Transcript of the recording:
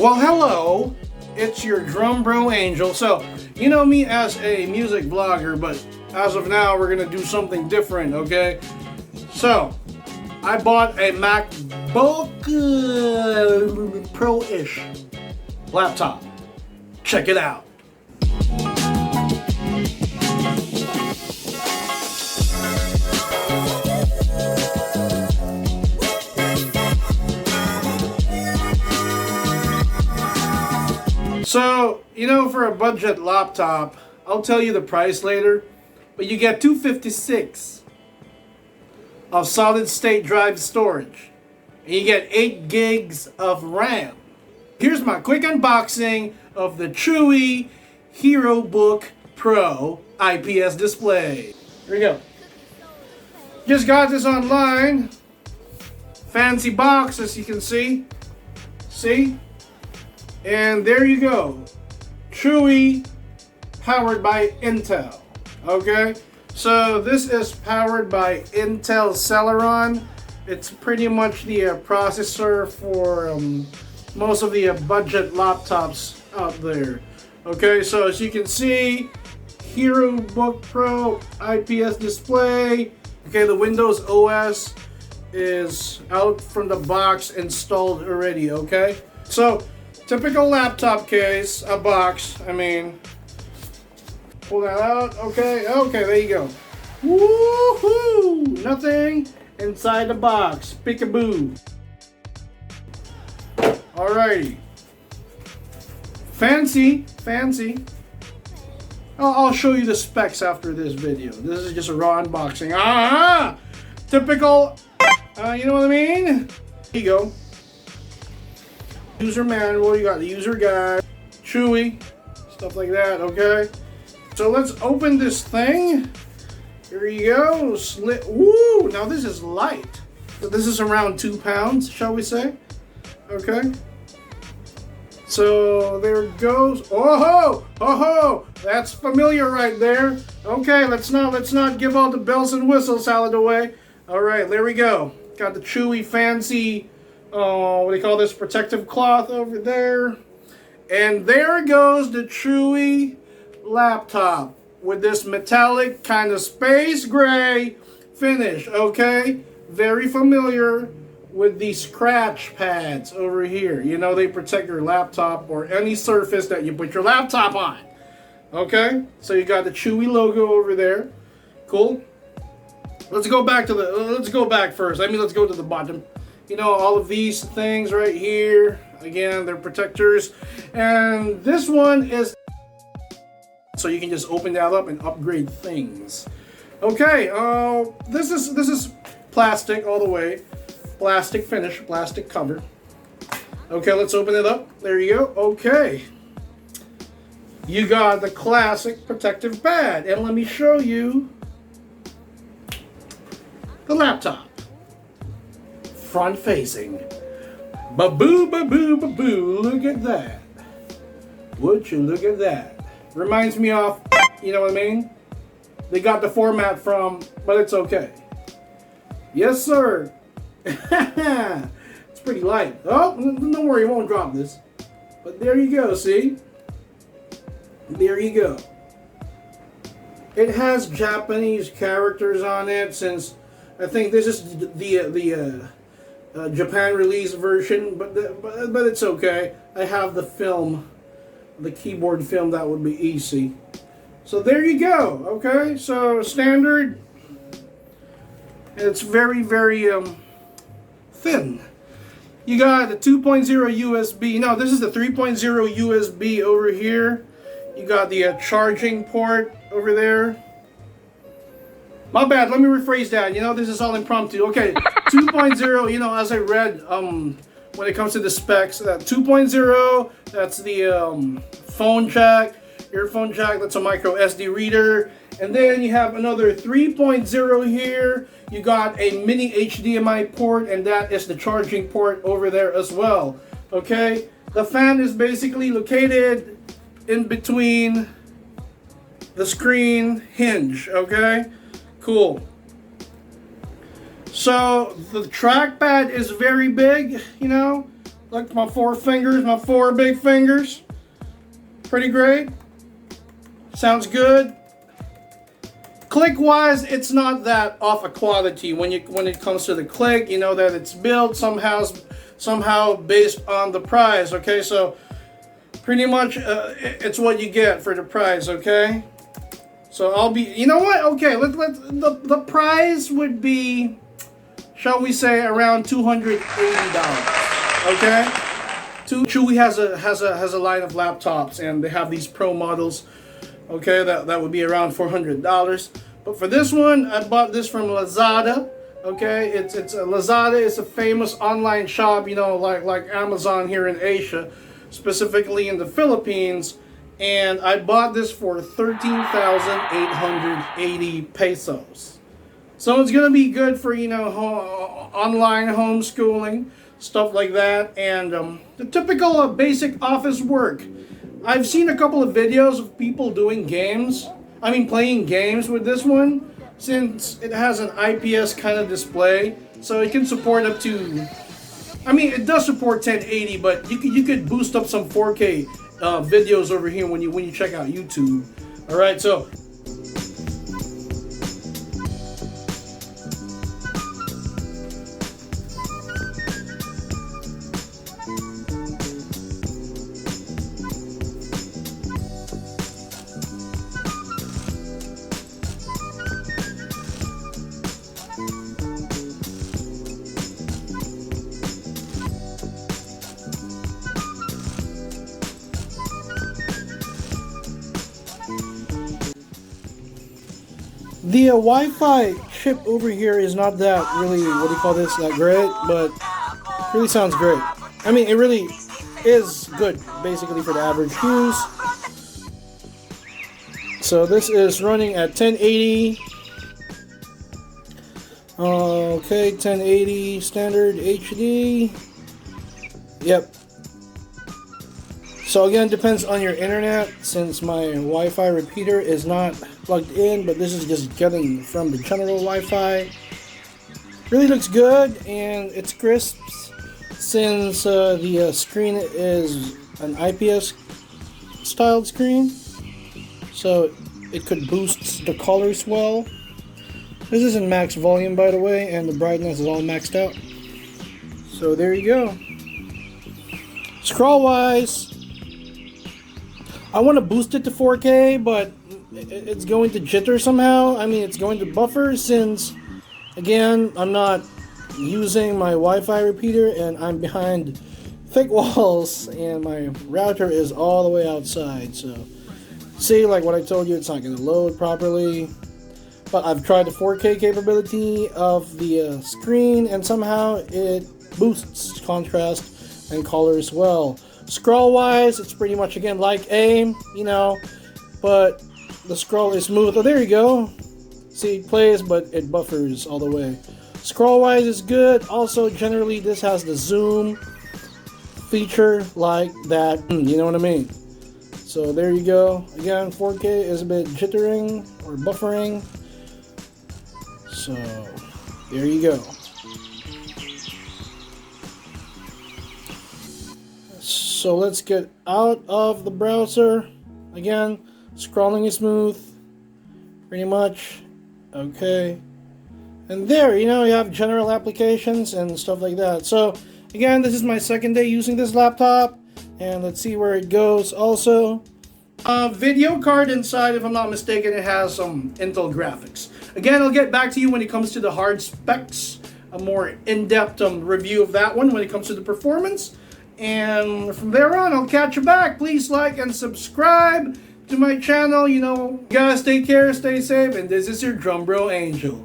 Well, hello, it's your Drum Bro Angel. So, you know me as a music vlogger, but as of now, we're gonna do something different, okay? So, I bought a MacBook Pro-ish laptop. Check it out. So, you know, for a budget laptop, I'll tell you the price later, but you get 256 of solid state drive storage, and you get 8 gigs of RAM. Here's my quick unboxing of the Chuwi HeroBook Pro IPS Display. Here we go. Just got this online. Fancy box, as you can see. See? And there you go. Chuwi, powered by Intel. Okay? So this is powered by Intel Celeron. It's pretty much the processor for most of the budget laptops out there. Okay, so as you can see, HeroBook Pro IPS display. Okay, the Windows OS is out from the box, installed already. Okay, so typical laptop case, a box. I mean, pull that out. Okay, there you go. Woohoo! Nothing inside the box. Peekaboo. Alrighty. Fancy. I'll show you the specs after this video. This is just a raw unboxing. Typical. You know what I mean? Here you go. User manual. You got the user guide, Chuwi, stuff like that. Okay. So let's open this thing. Here you go. Woo! Now this is light. So this is around 2 pounds, shall we say? Okay. So there it goes. Oh ho! That's familiar right there. Okay, let's not give all the bells and whistles out of the way. All right, there we go. Got the Chuwi fancy, what do you call this? Protective cloth over there. And there goes the Chuwi laptop with this metallic kind of space gray finish. Okay, very familiar with these scratch pads over here. You know, they protect your laptop or any surface that you put your laptop on. Okay, so you got the Chuwi logo over there. Cool. Let's go back first. Let's go to the bottom. You know, all of these things right here, again, they're protectors. And this one is, so you can just open that up and upgrade things. Okay, this is plastic all the way. Plastic finish, plastic cover. Okay, let's open it up. There you go. Okay. You got the classic protective pad. And let me show you the laptop. Front facing. Ba-boo, ba-boo, ba-boo. Look at that. Would you look at that? Reminds me of, you know what I mean? They got the format from, but it's okay. Yes, sir. It's pretty light. Oh, don't worry, it won't drop this. But there you go, see? There you go. It has Japanese characters on it, since I think this is the Japan release version, but it's okay. I have the film, the keyboard film, that would be easy. So there you go. Okay, so standard. It's very thin. You got the 2.0 USB. No, this is the 3.0 USB over here. You got the charging port over there. My bad, let me rephrase that. You know, this is all impromptu. Okay, 2.0, you know, as I read, when it comes to the specs, that 2.0, that's the phone jack, earphone jack, that's a micro SD reader. And then you have another 3.0 here. You got a mini HDMI port, and that is the charging port over there as well. Okay, the fan is basically located in between the screen hinge. Okay, cool. So the trackpad is very big, you know. Look, my 4 fingers, my 4 big fingers. Pretty great. Sounds good. Click-wise, it's not that off a quality. When it comes to the click, you know that it's built somehow based on the price. Okay, so pretty much it's what you get for the price. Okay, so I'll be. You know what? Okay, the price would be, shall we say, around $280. Okay. Chuwi has a line of laptops, and they have these pro models. Okay, that would be around $400. But for this one, I bought this from Lazada. Okay, it's Lazada is a famous online shop, you know, like Amazon here in Asia, specifically in the Philippines. And I bought this for 13,880 pesos. So it's gonna be good for, you know, online homeschooling, stuff like that, and the typical basic office work. I've seen a couple of videos of people doing games. I mean, playing games with this one, since it has an IPS kind of display, so it can support up to. I mean, it does support 1080, but you could boost up some 4K videos over here when you check out YouTube. All right, so. The Wi-Fi chip over here is not that really, what do you call this, that great, but it really sounds great. I mean, it really is good, basically, for the average use. So this is running at 1080. Okay, 1080 standard HD. Yep. So again, depends on your internet, since my Wi-Fi repeater is not plugged in, but this is just getting from the general Wi-Fi. Really looks good, and it's crisp, since the screen is an IPS styled screen, so it could boost the colors well. This is in max volume, by the way, and the brightness is all maxed out. So there you go. Scroll wise, I want to boost it to 4K, but it's going to jitter somehow. I mean, it's going to buffer, since, again, I'm not using my Wi-Fi repeater, and I'm behind thick walls, and my router is all the way outside. So, see, like what I told you, it's not going to load properly. But I've tried the 4K capability of the screen, and somehow it boosts contrast and color as well. Scroll wise, it's pretty much, again, like AIM, you know, but the scroll is smooth. Oh, there you go. See, it plays, but it buffers all the way. Scroll wise is good. Also, generally, this has the zoom feature like that. You know what I mean? So there you go. Again, 4K is a bit jittering or buffering. So there you go. So let's get out of the browser. Again, scrolling is smooth, pretty much. Okay. And there, you know, you have general applications and stuff like that. So again, this is my second day using this laptop, and let's see where it goes. Also, video card inside, if I'm not mistaken, it has some Intel graphics. Again, I'll get back to you when it comes to the hard specs, a more in-depth review of that one when it comes to the performance. And from there on, I'll catch you back. Please like and subscribe to my channel. You know, guys, take care, stay safe, and this is your Drum Bro Angel.